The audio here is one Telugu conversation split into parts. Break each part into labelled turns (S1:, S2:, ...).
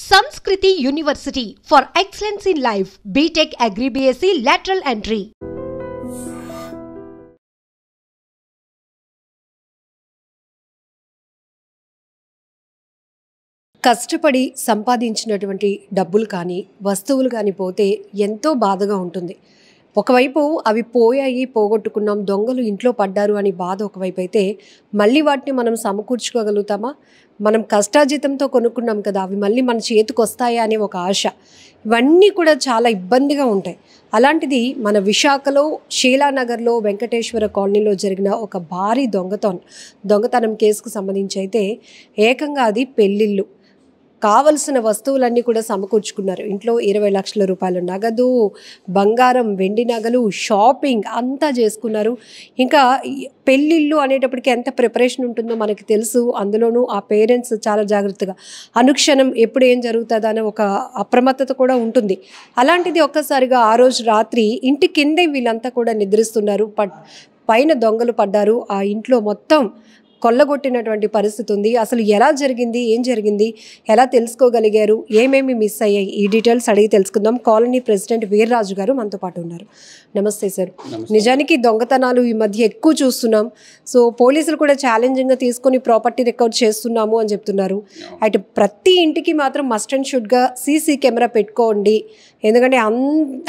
S1: Sanskriti University for excellence in life. BTech Agri BSc lateral entry.
S2: కష్టపడి సంపాదించినటువంటి డబ్బులు కానీ వస్తువులు కానీ పోతే ఎంతో బాధగా ఉంటుంది. ఒకవైపు అవి పోయాయి, పోగొట్టుకున్నాం, దొంగలు ఇంట్లో పడ్డారు అని బాధ ఒకవైపు అయితే, మళ్ళీ వాటిని మనం సమకూర్చుకోగలుగుతామా? మనం కష్టార్జితంతో కొనుక్కున్నాం కదా, అవి మళ్ళీ మన చేతికి వస్తాయా అనే ఒక ఆశ. ఇవన్నీ కూడా చాలా ఇబ్బందిగా ఉంటాయి. అలాంటిది మన విశాఖలో షీలానగర్లో వెంకటేశ్వర కాలనీలో జరిగిన ఒక భారీ దొంగతనం కేసుకు సంబంధించి అయితే ఏకంగా అది పెళ్ళిళ్ళు. కావలసిన వస్తువులన్నీ కూడా సమకూర్చుకున్నారు. ఇంట్లో 20 లక్షల రూపాయల నగదు, బంగారం, వెండి నగలు, షాపింగ్ అంతా చేసుకున్నారు. ఇంకా పెళ్ళిళ్ళు అనేటప్పటికి ఎంత ప్రిపరేషన్ ఉంటుందో మనకి తెలుసు. అందులోనూ ఆ పేరెంట్స్ చాలా జాగ్రత్తగా అనుక్షణం ఎప్పుడు ఏం జరుగుతుందా అనే ఒక అప్రమత్తత కూడా ఉంటుంది. అలాంటిది ఒక్కసారిగా ఆ రోజు రాత్రి ఇంటి కిందే వీళ్ళంతా కూడా నిద్రిస్తున్నారు. పైన దొంగలు పడ్డారు. ఆ ఇంట్లో మొత్తం కొల్లగొట్టినటువంటి పరిస్థితి ఉంది. అసలు ఎలా జరిగింది, ఏం జరిగింది, ఎలా తెలుసుకోగలిగారు, ఏమేమి మిస్ అయ్యాయి, ఈ డీటెయిల్స్ అడిగి తెలుసుకుందాం. కాలనీ ప్రెసిడెంట్ వీర్రాజు గారు మనతో పాటు ఉన్నారు. నమస్తే సార్. నిజానికి దొంగతనాలు ఈ మధ్య ఎక్కువ చూస్తున్నాం. సో పోలీసులు కూడా ఛాలెంజింగ్గా తీసుకొని ప్రాపర్టీ రికవర్ చేస్తున్నాము అని చెప్తున్నారు. అయితే ప్రతి ఇంటికి మాత్రం మస్ట్ అండ్ షుడ్గా సీసీ కెమెరా పెట్టుకోండి. ఎందుకంటే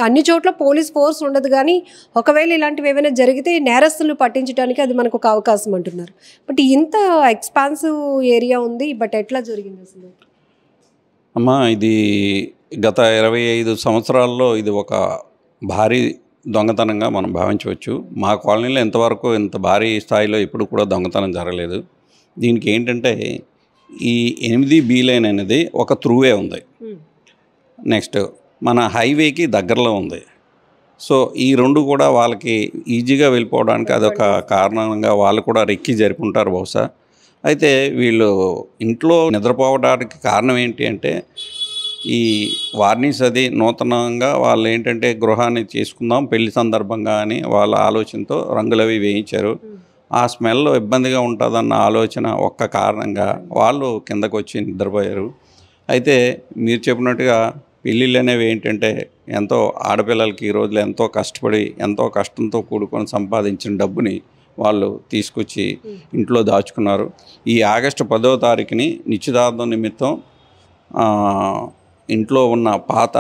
S2: అన్ని చోట్ల పోలీస్ ఫోర్స్ ఉండదు, కానీ ఒకవేళ ఇలాంటివి ఏమైనా జరిగితే నేరస్తులు పట్టించడానికి అది మనకు ఒక అవకాశం అంటున్నారు. బట్ ఇంత ఎక్స్పాన్సివ్ ఏరియా ఉంది, బట్ ఎట్లా జరిగింది అసలు?
S3: అమ్మా, ఇది గత 25 సంవత్సరాల్లో ఇది ఒక భారీ దొంగతనంగా మనం భావించవచ్చు. మా కాలనీలో ఇంతవరకు ఇంత భారీ స్థాయిలో ఎప్పుడు కూడా దొంగతనం జరగలేదు. దీనికి ఏంటంటే, ఈ 8B లైన్ అనేది ఒక త్రూవే ఉంది. నెక్స్ట్ మన హైవేకి దగ్గరలో ఉంది. సో ఈ రెండు కూడా వాళ్ళకి ఈజీగా వెళ్ళిపోవడానికి అదొక కారణంగా వాళ్ళు కూడా రెక్కి జరుపుకుంటారు బహుశా. అయితే వీళ్ళు ఇంట్లో నిద్రపోవడానికి కారణం ఏంటి అంటే, ఈ వార్నిష్ అది నూతనంగా వాళ్ళు ఏంటంటే గృహాన్ని చేసుకుందాం పెళ్లి సందర్భంగా అని వాళ్ళ ఆలోచనతో రంగులవి వేయించారు. ఆ స్మెల్ ఇబ్బందిగా ఉంటుందన్న ఆలోచన ఒక్క కారణంగా వాళ్ళు కిందకు వచ్చి నిద్రపోయారు. అయితే మీరు చెప్పినట్టుగా పెళ్ళిళ్ళు అనేవి ఏంటంటే ఎంతో ఆడపిల్లలకి ఈ రోజులు ఎంతో కష్టపడి ఎంతో కష్టంతో కూడుకొని సంపాదించిన డబ్బుని వాళ్ళు తీసుకొచ్చి ఇంట్లో దాచుకున్నారు. ఈ ఆగస్టు 10వ తారీఖుని నిశ్చితార్థం నిమిత్తం ఇంట్లో ఉన్న పాత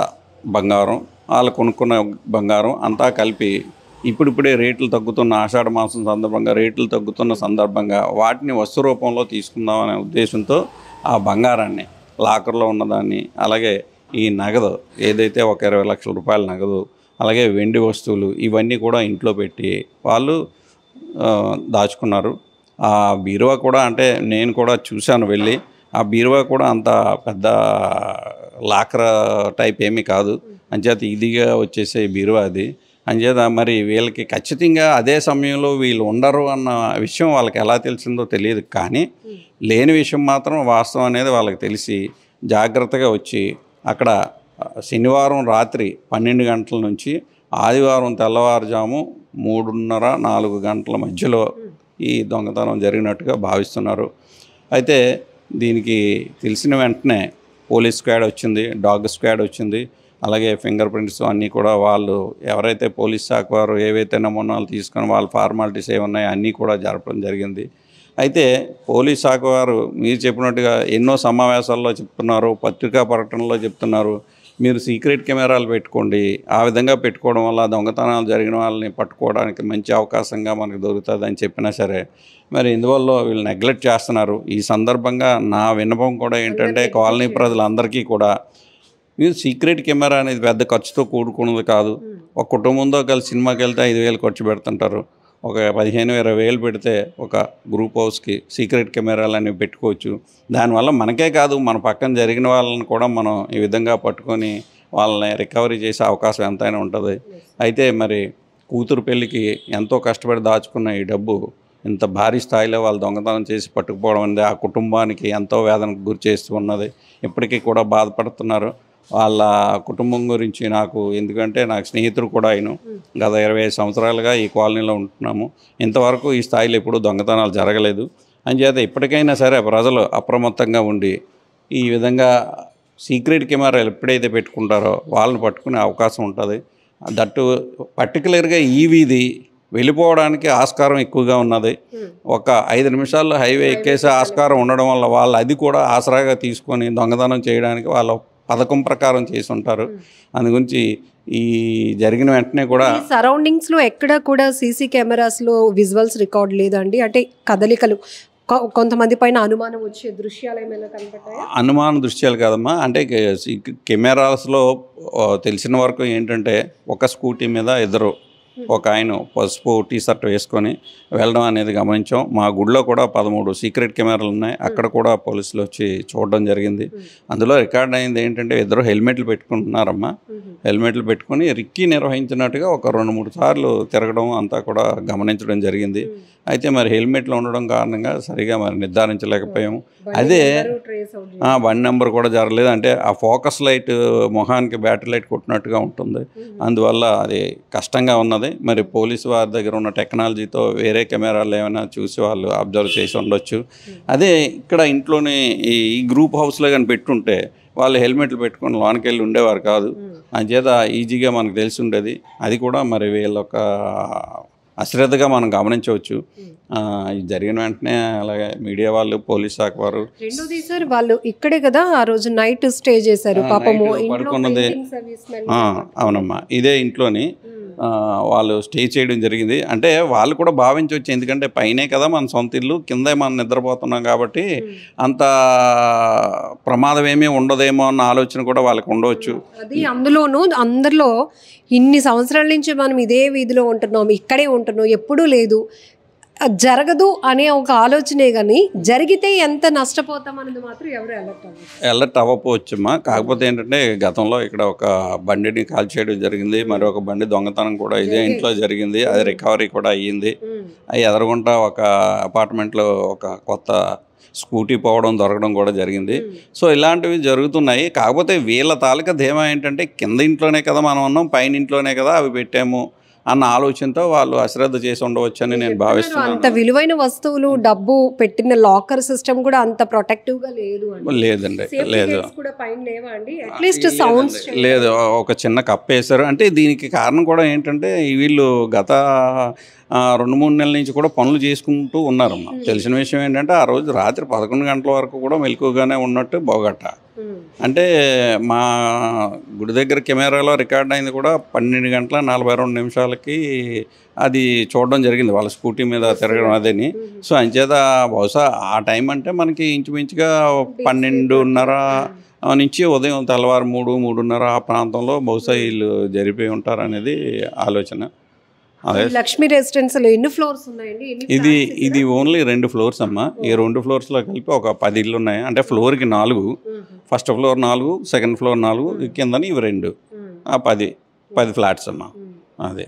S3: బంగారం, వాళ్ళు కొనుక్కున్న బంగారం అంతా కలిపి ఇప్పుడిప్పుడే రేట్లు తగ్గుతున్న ఆషాఢ మాసం సందర్భంగా రేట్లు తగ్గుతున్న సందర్భంగా వాటిని వస్తు రూపంలో తీసుకుందాం అనే ఉద్దేశంతో ఆ బంగారాన్ని లాకర్లో ఉన్నదాన్ని, అలాగే ఈ నగదు ఏదైతే ఒక 20 లక్షల రూపాయల నగదు, అలాగే వెండి వస్తువులు ఇవన్నీ కూడా ఇంట్లో పెట్టి వాళ్ళు దాచుకున్నారు. ఆ బీరువా కూడా, అంటే నేను కూడా చూశాను వెళ్ళి, ఆ బీరువా కూడా అంత పెద్ద లాకర్ టైప్ ఏమీ కాదు. అంచేత ఇదిగా వచ్చేసే బీరువా అది. అంచేత మరి వీళ్ళకి ఖచ్చితంగా అదే సమయంలో వీళ్ళు ఉండరు అన్న విషయం వాళ్ళకి ఎలా తెలిసిందో తెలియదు, కానీ లేని విషయం మాత్రం వాస్తవం అనేది వాళ్ళకి తెలిసి జాగ్రత్తగా వచ్చి అక్కడ శనివారం రాత్రి 12 గంటల నుంచి ఆదివారం తెల్లవారుజాము 3:30-4 గంటల మధ్యలో ఈ దొంగతనం జరిగినట్టుగా భావిస్తున్నారు. అయితే దీనికి తెలిసిన వెంటనే పోలీస్ స్క్వాడ్ వచ్చింది, డాగ్ స్క్వాడ్ వచ్చింది, అలాగే ఫింగర్ ప్రింట్స్ అన్నీ కూడా వాళ్ళు ఎవరైతే పోలీస్ శాఖ వారు ఏవైతే నమూనాలు తీసుకొని వాళ్ళ ఫార్మాలిటీస్ ఏమున్నాయో అన్నీ కూడా జరపడం జరిగింది. అయితే పోలీస్ శాఖ వారు మీరు చెప్పినట్టుగా ఎన్నో సమావేశాల్లో చెప్తున్నారు, పత్రికా ప్రకటనలో చెప్తున్నారు, మీరు సీక్రెట్ కెమెరాలు పెట్టుకోండి, ఆ విధంగా పెట్టుకోవడం వల్ల దొంగతనాలు జరిగిన వాళ్ళని పట్టుకోవడానికి మంచి అవకాశంగా మనకు దొరుకుతుంది అని చెప్పినా సరే, మరి ఇందువల్ల వీళ్ళు నెగ్లెక్ట్ చేస్తున్నారు. ఈ సందర్భంగా నా విన్నపం కూడా ఏంటంటే, కాలనీ ప్రజలందరికీ కూడా మీరు సీక్రెట్ కెమెరా అనేది పెద్ద ఖర్చుతో కూడుకున్నది కాదు. ఒక కుటుంబంతో కలిసి సినిమాకి వెళ్తే 5,000 ఖర్చు పెడుతుంటారు. ఒక 15,000-20,000 పెడితే ఒక గ్రూప్ హౌస్కి సీక్రెట్ కెమెరాలు అనేవి పెట్టుకోవచ్చు. దానివల్ల మనకే కాదు, మన పక్కన జరిగిన వాళ్ళని కూడా మనం ఈ విధంగా పట్టుకొని వాళ్ళని రికవరీ చేసే అవకాశం ఎంతైనా ఉంటుంది. అయితే మరి కూతురు పెళ్ళికి ఎంతో కష్టపడి దాచుకున్న ఈ డబ్బు ఇంత భారీ స్థాయిలో వాళ్ళు దొంగతనం చేసి పట్టుకుపోవడం అనేది ఆ కుటుంబానికి ఎంతో వేదనకు గురి చేస్తూ ఉన్నది. ఇప్పటికీ కూడా బాధపడుతున్నారు. వాళ్ళ కుటుంబం గురించి ఎందుకంటే నాకు స్నేహితుడు కూడా అయిన గత 25 సంవత్సరాలుగా ఈ కాలనీలో ఉంటున్నాము. ఇంతవరకు ఈ స్థాయిలో ఎప్పుడూ దొంగతనాలు జరగలేదు. అంచేత ఇప్పటికైనా సరే ప్రజలు అప్రమత్తంగా ఉండి ఈ విధంగా సీక్రెట్ కెమెరాలు ఎప్పుడైతే పెట్టుకుంటారో వాళ్ళని పట్టుకునే అవకాశం ఉంటుంది. దట్టు పర్టికులర్గా ఈ వీధి వెళ్ళిపోవడానికి ఆస్కారం ఎక్కువగా ఉన్నది. ఒక 5 నిమిషాల్లో హైవే ఎక్కేసే ఆస్కారం ఉండడం వల్ల వాళ్ళు అది కూడా ఆసరాగా తీసుకొని దొంగతనం చేయడానికి వాళ్ళ పథకం ప్రకారం చేసి ఉంటారు. అందు గురించి ఈ జరిగిన వెంటనే కూడా
S2: సరౌండింగ్స్లో ఎక్కడ కూడా సీసీ కెమెరాస్లో విజువల్స్ రికార్డ్ లేదండి. అంటే కదలికలు కొంతమంది పైన అనుమానం వచ్చే దృశ్యాలు ఏమైనా కనపడ్డాయా?
S3: అనుమాన దృశ్యాలు కాదమ్మా. అంటే కెమెరాస్లో తెలిసిన వరకు ఏంటంటే ఒక స్కూటీ మీద ఇద్దరు, ఒక ఆయన పసుపు టీ షర్ట్ వేసుకొని వెళ్ళడం అనేది గమనించాం. మా గుడిలో కూడా 13 సీక్రెట్ కెమెరాలు ఉన్నాయి. అక్కడ కూడా పోలీసులు వచ్చి చూడడం జరిగింది. అందులో రికార్డ్ అయింది ఏంటంటే ఇద్దరు హెల్మెట్లు పెట్టుకుంటున్నారమ్మా. హెల్మెట్లు పెట్టుకొని రిక్కీ నిర్వహించినట్టుగా ఒక 2-3 సార్లు తిరగడం అంతా కూడా గమనించడం జరిగింది. అయితే మరి హెల్మెట్లు ఉండడం కారణంగా సరిగా మరి నిర్ధారించలేకపోయాము. అదే బండి నెంబర్ కూడా జరగలేదు. అంటే ఆ ఫోకస్ లైట్ మొహానికి బ్యాటరీ లైట్ కొట్టినట్టుగా ఉంటుంది. అందువల్ల అది కష్టంగా ఉన్నది. మరి పోలీసు వారి దగ్గర ఉన్న టెక్నాలజీతో వేరే కెమెరాలు ఏమైనా చూసి వాళ్ళు అబ్జర్వ్ చేసి ఉండొచ్చు. అదే ఇక్కడ ఇంట్లోనే ఈ గ్రూప్ హౌస్లో కానీ పెట్టుంటే వాళ్ళు హెల్మెట్లు పెట్టుకొని లోనికి వెళ్ళి ఉండేవారు కాదు. అంచేత ఈజీగా మనకు తెలిసి ఉండేది. అది కూడా మరి వీళ్ళొక అశ్రద్ధగా మనం గమనించవచ్చు. జరిగిన వెంటనే అలాగే మీడియా వాళ్ళు, పోలీస్ శాఖ వారు.
S2: రెండోది సార్, వాళ్ళు ఇక్కడే కదా ఆ రోజు నైట్ స్టే చేశారు పాపము.
S3: పడుకున్నది అవునమ్మా, ఇదే ఇంట్లోని వాళ్ళు స్టే చేయడం జరిగింది. అంటే వాళ్ళు కూడా భావించవచ్చు, ఎందుకంటే పైనే కదా మన సొంత ఇల్లు, కిందే మనం నిద్రపోతున్నాం కాబట్టి అంత ప్రమాదం ఏమీ ఉండదేమో అన్న ఆలోచన కూడా వాళ్ళకి ఉండవచ్చు.
S2: అది అందులోనూ అందరిలో ఇన్ని సంవత్సరాల నుంచి మనం ఇదే వీధిలో ఉంటున్నాం, ఇక్కడే ఉంటున్నాం, ఎప్పుడూ లేదు, జరగదు అనే ఒక ఆలోచనే. కానీ జరిగితే ఎంత నష్టపోతాం అనేది మాత్రం ఎవరు
S3: అలర్ట్ అవ్వకపోవచ్చమ్మా. కాకపోతే ఏంటంటే గతంలో ఇక్కడ ఒక బండిని కాల్ చేయడం జరిగింది, మరి ఒక బండి దొంగతనం కూడా ఇదే ఇంట్లో జరిగింది. అది రికవరీ కూడా అయ్యింది. అవి ఎదరగుంటా ఒక అపార్ట్మెంట్లో ఒక కొత్త స్కూటీ పోవడం దొరకడం కూడా జరిగింది. సో ఇలాంటివి జరుగుతున్నాయి. కాకపోతే వీళ్ళ తాలూకా ధీమా ఏంటంటే కింద ఇంట్లోనే కదా మనం ఉన్నాం, పైన ఇంట్లోనే కదా అవి పెట్టాము అన్న ఆలోచనతో వాళ్ళు అశ్రద్ధ చేసి ఉండవచ్చు అని నేను భావిస్తున్నాను.
S2: అంత విలువైన వస్తువులు, డబ్బు పెట్టిన లాకర్ సిస్టమ్ కూడా అంత ప్రొటెక్టివ్ గా
S3: లేదండి. లేదు
S2: లేదు,
S3: ఒక చిన్న కప్పేశారు. అంటే దీనికి కారణం కూడా ఏంటంటే వీళ్ళు గత 2-3 నెలల నుంచి కూడా పనులు చేసుకుంటూ ఉన్నారమ్మా. తెలిసిన విషయం ఏంటంటే ఆ రోజు రాత్రి 11 గంటల వరకు కూడా మెలకుగానే ఉన్నట్టు బోగట్ట. అంటే మా గుడి దగ్గర కెమెరాలో రికార్డ్ అయింది కూడా 12 గంటల 42 నిమిషాలకి అది చూడడం జరిగింది, వాళ్ళ స్కూటీ మీద తిరగడం అదేని. సో అంచేత బహుశా ఆ టైం అంటే మనకి ఇంచుమించుగా 12:30 నుంచి ఉదయం తెల్లవారు 3-3:30 ఆ ప్రాంతంలో బహుశా వీళ్ళు జరిపోయి ఉంటారు అనేది ఆలోచన.
S2: లక్ష్మీ రెసిడెన్సీలో ఎన్ని ఫ్లోర్స్ ఉన్నాయండి?
S3: ఇది ఓన్లీ 2 ఫ్లోర్స్ అమ్మా. ఈ 2 ఫ్లోర్స్లో కలిపి ఒక 10 ఇళ్ళు ఉన్నాయి. అంటే ఫ్లోర్కి 4, ఫస్ట్ ఫ్లోర్ 4, సెకండ్ ఫ్లోర్ 4, కిందని ఇవి 2, 10 ఫ్లాట్స్ అమ్మా. అదే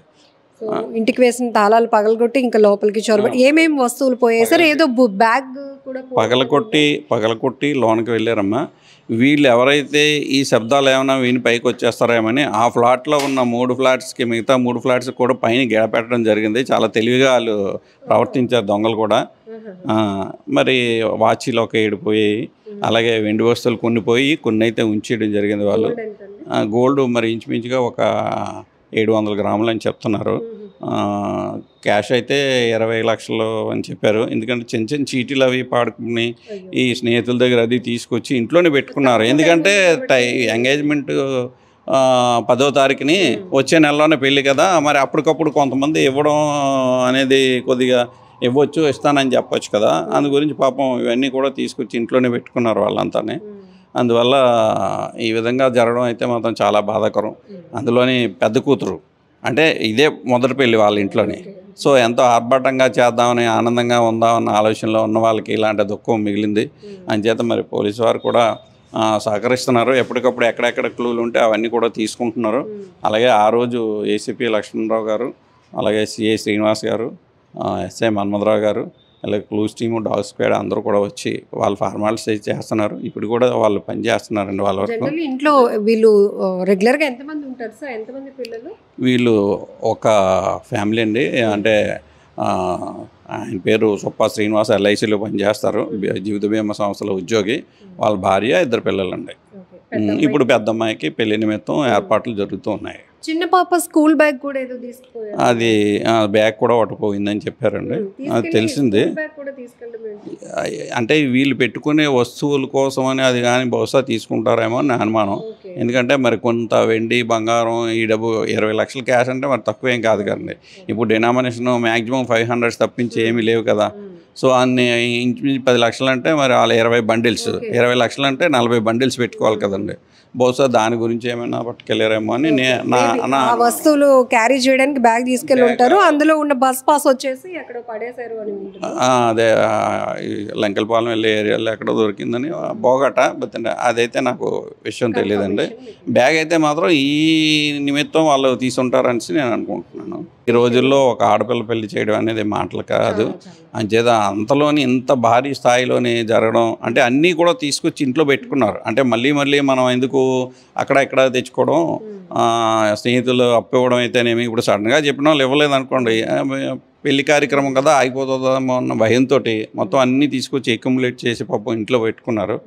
S2: ఇంటికి వేసిన తాళాలు పగలగొట్టి ఇంకా లోపలికి చొరబడి ఏమేమి వస్తువులు పోయాయి సార్? ఏదో బ్యాగ్ కూడా
S3: పగలకొట్టి లోనికి వెళ్ళారమ్మా. వీళ్ళు ఎవరైతే ఈ శబ్దాలు ఏమైనా వీని పైకి వచ్చేస్తారేమని ఆ ఫ్లాట్లో ఉన్న 3 ఫ్లాట్స్కి మిగతా 3 ఫ్లాట్స్కి కూడా పైన గెడపెట్టడం జరిగింది. చాలా తెలివిగా వాళ్ళు ప్రవర్తించారు దొంగలు కూడా. మరి వాచీలు ఒక 7 పోయాయి, అలాగే వెండి వస్తువులు కొన్ని పోయి, కొన్ని అయితే ఉంచేయడం జరిగింది. వాళ్ళు గోల్డ్ మరి ఇంచుమించుగా ఒక 700 గ్రాములు అని చెప్తున్నారు. క్యాష్ అయితే 20 లక్షలు అని చెప్పారు. ఎందుకంటే చిన్న చీటీలు అవి పాడుకుని ఈ స్నేహితుల దగ్గర అది తీసుకొచ్చి ఇంట్లోనే పెట్టుకున్నారు. ఎందుకంటే ఎంగేజ్మెంట్ 10వ తారీఖుని వచ్చే నెలలోనే పెళ్ళి కదా, మరి అప్పటికప్పుడు కొంతమంది ఇవ్వడం అనేది కొద్దిగా ఇవ్వచ్చు, ఇస్తానని చెప్పొచ్చు కదా. అందు గురించి పాపం ఇవన్నీ కూడా తీసుకొచ్చి ఇంట్లోనే పెట్టుకున్నారు వాళ్ళంతానే. అందువల్ల ఈ విధంగా జరగడం అయితే మాత్రం చాలా బాధాకరం. అందులోని పెద్ద కూతురు అంటే ఇదే మొదటి పెళ్ళి వాళ్ళ ఇంట్లోనే. సో ఎంతో ఆర్భాటంగా చేద్దామని, ఆనందంగా ఉందామన్న ఆలోచనలో ఉన్న వాళ్ళకి ఇలాంటి దుఃఖం మిగిలింది. అంచేత మరి పోలీసు వారు కూడా సహకరిస్తున్నారు. ఎప్పటికప్పుడు ఎక్కడెక్కడ క్లూలు ఉంటే అవన్నీ కూడా తీసుకుంటున్నారు. అలాగే ఆ రోజు ఏసీపీ లక్ష్మణరావు గారు, అలాగే సిఐ శ్రీనివాస్ గారు, ఎస్ఐ మన్మథరావు గారు, అలాగే క్లూస్ టీము, డాగ్ స్క్వాడ్ అందరూ కూడా వచ్చి వాళ్ళు ఫార్మాలిటీస్ చేస్తున్నారు. ఇప్పుడు కూడా వాళ్ళు పని చేస్తున్నారండి వాళ్ళ వరకు.
S2: ఇంట్లో వీళ్ళు రెగ్యులర్గా ఎంతమంది ఉంటారు సార్? ఎంతమంది పిల్లలు?
S3: వీళ్ళు ఒక ఫ్యామిలీ అండి. అంటే ఆయన పేరు సుప్పా శ్రీనివాస్, LICలో పనిచేస్తారు, జీవిత బీమా సంస్థలో ఉద్యోగి. వాళ్ళ భార్య, 2 పిల్లలండి. ఇప్పుడు పెద్దమ్మాయికి పెళ్లి నిమిత్తం ఏర్పాట్లు జరుగుతూ ఉన్నాయి.
S2: చిన్న పాప స్కూల్ బ్యాగ్ కూడా ఏదో తీసుకుపోయారు.
S3: అది బ్యాగ్ కూడా పట్టుపోయిందని చెప్పారండి. అది తెలిసింది. అంటే వీళ్ళు పెట్టుకునే వస్తువుల కోసం అని అది కానీ బహుశా తీసుకుంటారేమో అని అనుమానం. ఎందుకంటే మరి కొంత వెండి బంగారం ఈ డబ్బు 20 లక్షల క్యాష్ అంటే మరి తక్కువేం కాదు కదండి. ఇప్పుడు డినామినేషన్ మ్యాక్సిమం 500 తప్పించి ఏమీ లేవు కదా. సో అన్ని ఇంచుమించు 10 లక్షలు అంటే మరి వాళ్ళ 20 బండిల్స్, 20 లక్షలు అంటే 40 బండిల్స్ పెట్టుకోవాలి కదండి. బహుశా దాని గురించి ఏమైనా పట్టుకెళ్ళారేమో అని
S2: వస్తువులు క్యారీ చేయడానికి బ్యాగ్ తీసుకెళ్ళి ఉంటారు. అందులో ఉన్న బస్ పాస్ వచ్చేసి ఎక్కడ పడేశారు అని
S3: అదే లంకెలపాలెం వెళ్ళే ఏరియాలో ఎక్కడో దొరికిందని బోగట. బట్ అదైతే నాకు విషయం తెలియదండి. బ్యాగ్ అయితే మాత్రం ఈ నిమిత్తం వాళ్ళు తీసుంటారని నేను అనుకుంటున్నాను. ఈ రోజుల్లో ఒక ఆడపిల్ల పెళ్లి చేయడం అనేది మాటలు కాదు. అంచేత అంతలోని ఇంత భారీ స్థాయిలోని జరగడం అంటే అన్నీ కూడా తీసుకొచ్చి ఇంట్లో పెట్టుకున్నారు. అంటే మళ్ళీ మనం ఎందుకు అక్కడ ఇక్కడ తెచ్చుకోవడం, స్నేహితులు అప్పు ఇవ్వడం అయితేనేమి. ఇప్పుడు సడన్గా చెప్పిన వాళ్ళు ఇవ్వలేదు అనుకోండి, పెళ్లి కార్యక్రమం కదా అయిపోతుందేమో అన్న భయంతో మొత్తం అన్నీ తీసుకొచ్చి అక్యుములేట్ చేసి పాపం ఇంట్లో పెట్టుకున్నారు.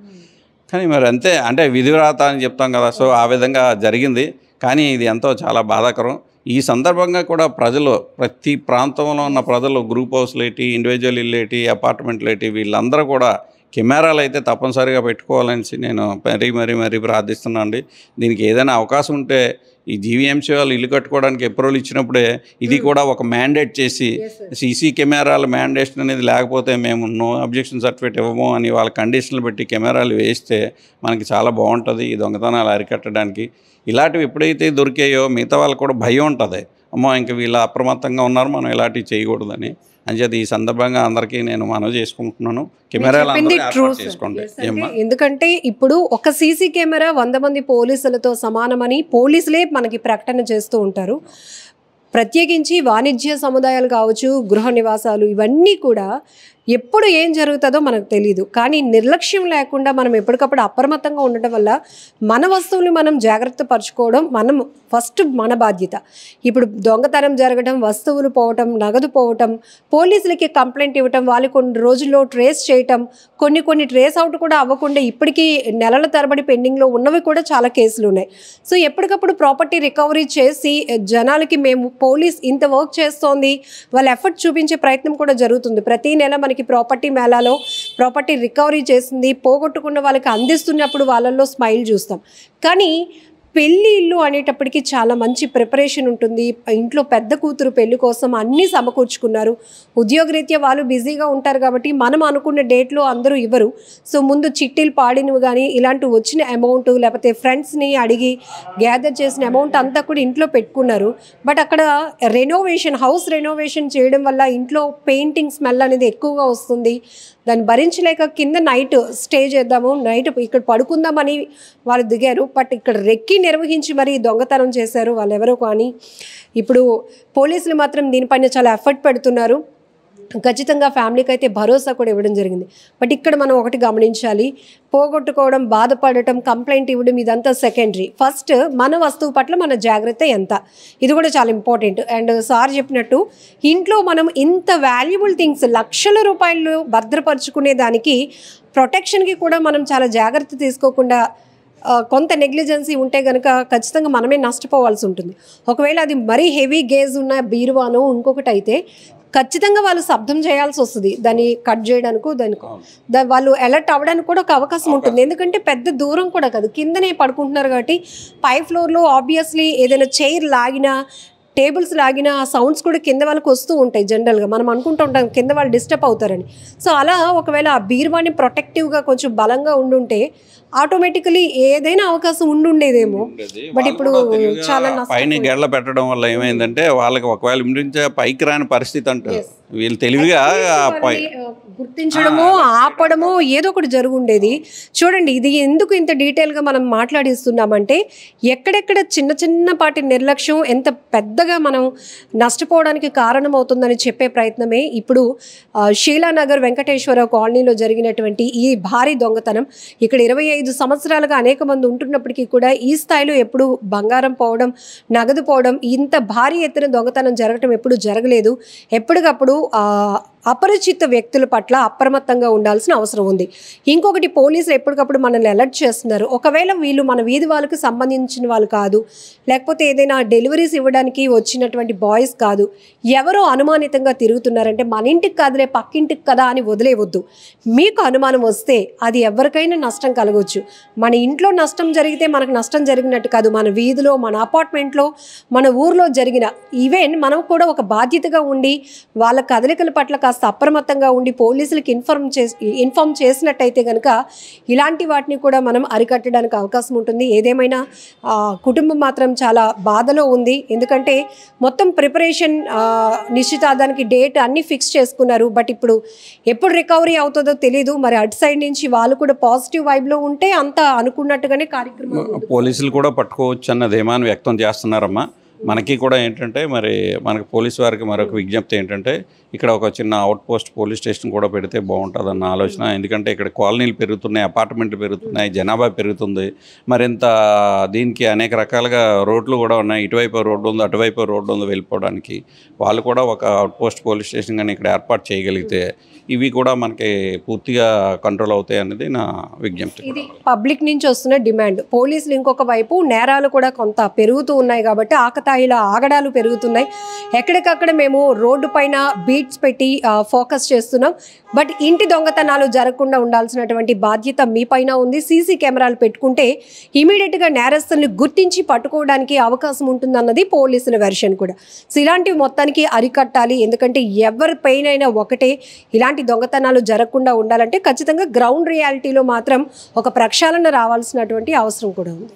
S3: కానీ మరి అంతే, అంటే విధివ్రాత అని చెప్తాం కదా. సో ఆ విధంగా జరిగింది. కానీ ఇది ఎంతో చాలా బాధాకరం. ఈ సందర్భంగా కూడా ప్రజలు, ప్రతి ప్రాంతంలో ఉన్న ప్రజలు, గ్రూప్ హౌస్లు ఏంటి, ఇండివిజువల్ ఇల్లు ఏంటి, అపార్ట్మెంట్లు ఏంటి, వీళ్ళందరూ కూడా కెమెరాలు అయితే తప్పనిసరిగా పెట్టుకోవాలని నేను మరీ ప్రార్థిస్తున్నాను అండి. దీనికి ఏదైనా అవకాశం ఉంటే ఈ జీవీఎంసీ వాళ్ళు ఇల్లు కట్టుకోవడానికి అప్రూవల్ ఇచ్చినప్పుడే ఇది కూడా ఒక మ్యాండేట్ చేసి సీసీ కెమెరాల మ్యాండేషన్ అనేది లేకపోతే మేము నో అబ్జెక్షన్ సర్టిఫికేట్ ఇవ్వము అని వాళ్ళ కండిషన్లు పెట్టి కెమెరాలు వేస్తే మనకి చాలా బాగుంటుంది ఈ దొంగతనాలు అరికట్టడానికి. ఇలాంటివి ఎప్పుడైతే దొరికాయో మిగతా వాళ్ళకి కూడా భయం ఉంటుంది, అమ్మో ఇంక వీళ్ళు అప్రమత్తంగా ఉన్నారు, మనం ఇలాంటివి చేయకూడదని. అంచేది ఈ సందర్భంగా అందరికీ నేను మనవి చేసుకుంటున్నాను, కెమెరాలు చేసుకోండి.
S2: ఎందుకంటే ఇప్పుడు ఒక సీసీ కెమెరా 100 మంది పోలీసులతో సమానమని పోలీసులే మనకి ప్రకటన చేస్తూ ఉంటారు. ప్రత్యేకించి వాణిజ్య సముదాయాలు కావచ్చు, గృహ నివాసాలు, ఇవన్నీ కూడా ఎప్పుడు ఏం జరుగుతుందో మనకు తెలియదు. కానీ నిర్లక్ష్యం లేకుండా మనం ఎప్పటికప్పుడు అప్రమత్తంగా ఉండటం వల్ల మన వస్తువులు మనం జాగ్రత్త పరచుకోవడం మనం ఫస్ట్ మన బాధ్యత. ఇప్పుడు దొంగతనం జరగడం, వస్తువులు పోవటం, నగదు పోవటం, పోలీసులకి కంప్లైంట్ ఇవ్వటం, వాళ్ళు కొన్ని రోజుల్లో ట్రేస్ చేయటం, కొన్ని ట్రేస్ అవుట్ కూడా అవ్వకుండా ఇప్పటికీ నెలల తరబడి పెండింగ్లో ఉన్నవి కూడా చాలా కేసులు ఉన్నాయి. సో ఎప్పటికప్పుడు ప్రాపర్టీ రికవరీ చేసి జనాలకి మేము పోలీస్ ఇంత వర్క్ చేస్తోంది, వాళ్ళ ఎఫర్ట్ చూపించే ప్రయత్నం కూడా జరుగుతుంది. ప్రతి నెల మనకి ప్రాపర్టీ మేళాలో ప్రాపర్టీ రికవరీ చేసింది, పోగొట్టుకున్న వాళ్ళకి అందిస్తున్నప్పుడు వాళ్ళల్లో స్మైల్ చూస్తాం. కానీ పెళ్లి ఇల్లు అనేటప్పటికీ చాలా మంచి ప్రిపరేషన్ ఉంటుంది. ఇంట్లో పెద్ద కూతురు పెళ్లి కోసం అన్నీ సమకూర్చుకున్నారు. ఉద్యోగరీత్యా వాళ్ళు బిజీగా ఉంటారు కాబట్టి మనం అనుకున్న డేట్లో అందరూ ఇవ్వరు. సో ముందు చిట్టీలు పాడినవి కానీ ఇలాంటి వచ్చిన అమౌంట్, లేకపోతే ఫ్రెండ్స్ని అడిగి గ్యాదర్ చేసిన అమౌంట్ అంతా కూడా ఇంట్లో పెట్టుకున్నారు. బట్ అక్కడ హౌస్ రెనోవేషన్ చేయడం వల్ల ఇంట్లో పెయింటింగ్ స్మెల్ అనేది ఎక్కువగా వస్తుంది. దాన్ని భరించలేక కింద నైట్ స్టే చేద్దాము, నైట్ ఇక్కడ పడుకుందామని వాళ్ళు దిగారు. బట్ ఇక్కడ రెక్కి నిర్వహించి మరీ దొంగతనం చేశారు వాళ్ళు ఎవరో. కానీ ఇప్పుడు పోలీసులు మాత్రం దీనిపైన చాలా ఎఫర్ట్ పెడుతున్నారు. ఖచ్చితంగా ఫ్యామిలీకి అయితే భరోసా కూడా ఇవ్వడం జరిగింది. బట్ ఇక్కడ మనం ఒకటి గమనించాలి, పోగొట్టుకోవడం, బాధపడటం, కంప్లైంట్ ఇవ్వడం ఇదంతా సెకండరీ. ఫస్ట్ మన వస్తువు పట్ల మన జాగ్రత్త ఎంత, ఇది కూడా చాలా ఇంపార్టెంట్. అండ్ సార్ చెప్పినట్టు ఇంట్లో మనం ఇంత వాల్యుబుల్ థింగ్స్ లక్షల రూపాయలు భద్రపరుచుకునే దానికి ప్రొటెక్షన్కి కూడా మనం చాలా జాగ్రత్త తీసుకోకుండా కొంత నెగ్లిజెన్సీ ఉంటే కనుక ఖచ్చితంగా మనమే నష్టపోవాల్సి ఉంటుంది. ఒకవేళ అది మరీ హెవీ గేజ్ ఉన్న బీరువానో ఇంకొకటి అయితే ఖచ్చితంగా వాళ్ళు శబ్దం చేయాల్సి వస్తుంది దాన్ని కట్ చేయడానికో వాళ్ళు అలర్ట్ అవ్వడానికి కూడా ఒక అవకాశం ఉంటుంది. ఎందుకంటే పెద్ద దూరం కూడా కాదు, కిందనే పడుకుంటున్నారు కాబట్టి పై ఫ్లోర్లో ఆబ్వియస్లీ ఏదైనా చైర్ లాగినా, టేబుల్స్ లాగిన ఆ సౌండ్స్ కూడా కింద వాళ్ళకి వస్తూ ఉంటాయి. జనరల్గా మనం అనుకుంటూ ఉంటాం కింద వాళ్ళు డిస్టర్బ్ అవుతారని. సో అలా ఒకవేళ ఆ బీరువాని ప్రొటెక్టివ్గా కొంచెం బలంగా ఉండుంటే ఆటోమేటికలీ ఏదైనా అవకాశం ఉండుండేదేమో. బట్ ఇప్పుడు చాలా
S3: పైన గెడల పెట్టడం వల్ల ఏమైందంటే వాళ్ళకి ఒకవేళ ఇంటించే పైకి రాని పరిస్థితి అంటారు. వీళ్ళు తెలివిగా
S2: గుర్తించడమో ఆపడమో ఏదో ఒకటి జరుగుండేది. చూడండి ఇది ఎందుకు ఇంత డీటెయిల్గా మనం మాట్లాడిస్తున్నామంటే ఎక్కడెక్కడ చిన్నపాటి నిర్లక్ష్యం ఎంత పెద్దగా మనం నష్టపోవడానికి కారణమవుతుందని చెప్పే ప్రయత్నమే ఇప్పుడు శీలానగర్ వెంకటేశ్వర కాలనీలో జరిగినటువంటి ఈ భారీ దొంగతనం. ఇక్కడ 25 సంవత్సరాలుగా అనేక మంది ఉంటున్నప్పటికీ కూడా ఈ స్థాయిలో ఎప్పుడు బంగారం పోవడం, నగదు పోవడం, ఇంత భారీ ఎత్తున దొంగతనం జరగటం ఎప్పుడు జరగలేదు. ఎప్పటికప్పుడు అపరిచిత వ్యక్తుల పట్ల అప్రమత్తంగా ఉండాల్సిన అవసరం ఉంది. ఇంకొకటి, పోలీసులు ఎప్పటికప్పుడు మనల్ని అలర్ట్ చేస్తున్నారు. ఒకవేళ వీళ్ళు మన వీధి వాళ్ళకి సంబంధించిన వాళ్ళు కాదు, లేకపోతే ఏదైనా డెలివరీస్ ఇవ్వడానికి వచ్చినటువంటి బాయ్స్ కాదు, ఎవరో అనుమానితంగా తిరుగుతున్నారంటే మన ఇంటికి కాదులే పక్కింటికి కదా అని వదిలేవద్దు. మీకు అనుమానం వస్తే అది ఎవరికైనా నష్టం కలగవచ్చు. మన ఇంట్లో నష్టం జరిగితే మనకు నష్టం జరిగినట్టు కాదు, మన వీధిలో, మన అపార్ట్మెంట్లో, మన ఊర్లో జరిగిన ఈవెన్ మనం కూడా ఒక బాధ్యతగా ఉండి వాళ్ళ కదలికల పట్ల కాస్త అప్రమత్తంగా ఉండి పోలీసులకు ఇన్ఫార్మ్ చేసినట్టయితే కనుక ఇలాంటి వాటిని కూడా మనం అరికట్టడానికి అవకాశం ఉంటుంది. ఏదేమైనా కుటుంబం మాత్రం చాలా బాధలో ఉంది. ఎందుకంటే మొత్తం ప్రిపరేషన్, నిశ్చితార్థానికి డేట్ అన్నీ ఫిక్స్ చేసుకున్నారు. బట్ ఇప్పుడు ఎప్పుడు రికవరీ అవుతుందో తెలీదు. మరి అటు సైడ్ నుంచి వాళ్ళు కూడా పాజిటివ్ వైబ్లో ఉంటే అంత అనుకున్నట్టుగానే కార్యక్రమం
S3: పోలీసులు కూడా పట్టుకోవచ్చు అన్న ధీమాన్ని వ్యక్తం చేస్తున్నారమ్మా. మనకి కూడా ఏంటంటే మరి మనకు పోలీసు వారికి మరొక విజ్ఞప్తి ఏంటంటే ఇక్కడ ఒక చిన్న అవుట్ పోస్ట్ పోలీస్ స్టేషన్ కూడా పెడితే బాగుంటుందన్న ఆలోచన. ఎందుకంటే ఇక్కడ కాలనీలు పెరుగుతున్నాయి, అపార్ట్మెంట్లు పెరుగుతున్నాయి, జనాభా పెరుగుతుంది. మరింత దీనికి అనేక రకాలుగా రోడ్లు కూడా ఉన్నాయి. ఇటువైపు రోడ్డు ఉంది, అటువైపు రోడ్డు ఉంది వెళ్ళిపోవడానికి. వాళ్ళు కూడా ఒక అవుట్ పోస్ట్ పోలీస్ స్టేషన్ కానీ ఇక్కడ ఏర్పాటు చేయగలిగితే ఇవి కూడా మనకి పూర్తిగా కంట్రోల్ అవుతాయి అనేది నా విజ్ఞప్తి.
S2: ఇది పబ్లిక్ నుంచి వస్తున్న డిమాండ్. పోలీసులు ఇంకొక వైపు నేరాలు కూడా కొంత పెరుగుతూ ఉన్నాయి కాబట్టి ఆకతాయిల ఆగడాలు పెరుగుతున్నాయి. ఎక్కడికక్కడ మేము రోడ్డు పైన బీట్స్ పెట్టి ఫోకస్ చేస్తున్నాం. బట్ ఇంటి దొంగతనాలు జరగకుండా ఉండాల్సినటువంటి బాధ్యత మీ పైన ఉంది. సీసీ కెమెరాలు పెట్టుకుంటే ఇమీడియట్గా నేరస్తుల్ని గుర్తించి పట్టుకోవడానికి అవకాశం ఉంటుందన్నది పోలీసుల వెర్షన్ కూడా. సో ఇలాంటివి మొత్తానికి అరికట్టాలి. ఎందుకంటే ఎవరిపైనైనా ఒకటే, ఇలాంటి దొంగతనాలు జరగకుండా ఉండాలంటే ఖచ్చితంగా గ్రౌండ్ రియాలిటీలో మాత్రం ఒక ప్రక్షాళన రావాల్సినటువంటి అవసరం కూడా ఉంది.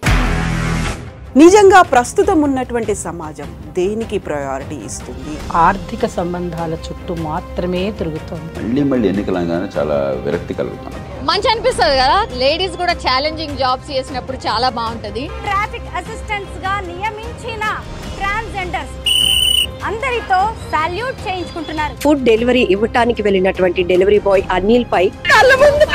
S4: నిజంగా ప్రస్తుతం ఉన్నటువంటి సమాజం దేనికి ప్రయారిటీ ఇస్తుంది?
S5: ఆర్థిక సంబంధాల చుట్టూ మాత్రమే తిరుగుతుంది.
S6: మళ్ళీ ఎన్నికలంగానే చాలా విరక్తి కలుగుతుంది.
S7: మంచి అనిపిస్తుంది కదా, లేడీస్ కూడా ఛాలెంజింగ్ జాబ్స్ చేసినప్పుడు చాలా బాగుంటది.
S8: ట్రాఫిక్ అసిస్టెంట్స్ గా నియమించిన ట్రాన్స్జెండర్స్ అందరితో సాల్యూట్ చేయించుకుంటున్నారు.
S2: ఫుడ్ డెలివరీ ఇవ్వటానికి వెళ్ళినటువంటి డెలివరీ బాయ్ అనిల్ పై కళ్ళ ముందు